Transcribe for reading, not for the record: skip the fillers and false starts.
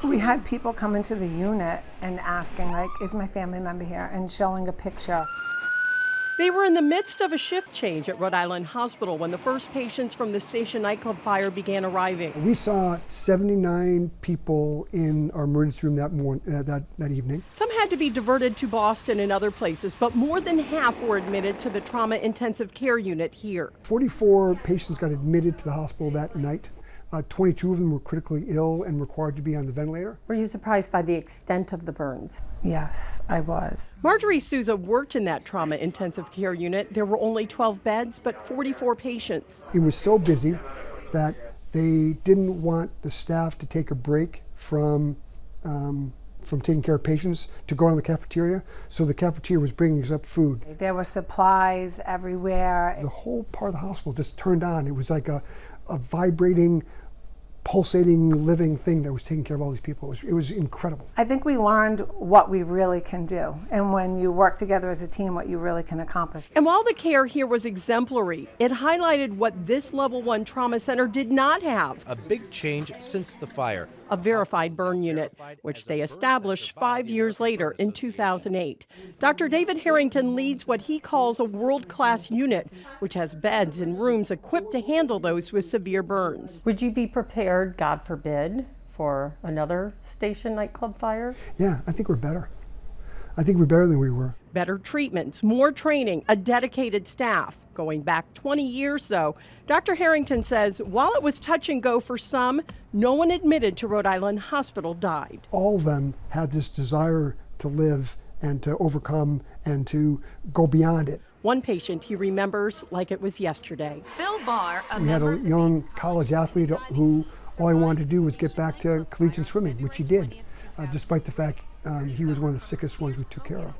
We had people come into the unit and asking, like, is my family member here? And showing a picture. They were in the midst of a shift change at Rhode Island Hospital when the first patients from the station nightclub fire began arriving. We saw 79 people in our emergency room that evening. Some had to be diverted to Boston and other places, but more than half were admitted to the trauma intensive care unit here. 44 patients got admitted to the hospital that night. 22 of them were critically ill and required to be on the ventilator. Were you surprised by the extent of the burns? Yes, I was. Marjorie Souza worked in that trauma intensive care unit. There were only 12 beds, but 44 patients. It was so busy that they didn't want the staff to take a break from taking care of patients to go on the cafeteria. So the cafeteria was bringing us up food. There were supplies everywhere. The whole part of the hospital just turned on. It was like a vibrating, pulsating, living thing that was taking care of all these people. It was incredible. I think we learned what we really can do, and when you work together as a team, what you really can accomplish. And while the care here was exemplary, it highlighted what this level 1 trauma center did not have. A big change since the fire. A verified burn unit, which they established 5 years later in 2008. Dr. David Harrington leads what he calls a world-class unit, which has beds and rooms equipped to handle those with severe burns. Would you be prepared, God forbid, for another station nightclub fire? Yeah, I think we're better. I think we're better than we were. Better treatments, more training, a dedicated staff. Going back 20 years, though, Dr. Harrington says while it was touch and go for some, no one admitted to Rhode Island Hospital died. All of them had this desire to live and to overcome and to go beyond it. One patient he remembers like it was yesterday. Phil Barr, we had a young college athlete who all he wanted to do was get back to collegiate swimming, which he did, despite the fact he was one of the sickest ones we took care of.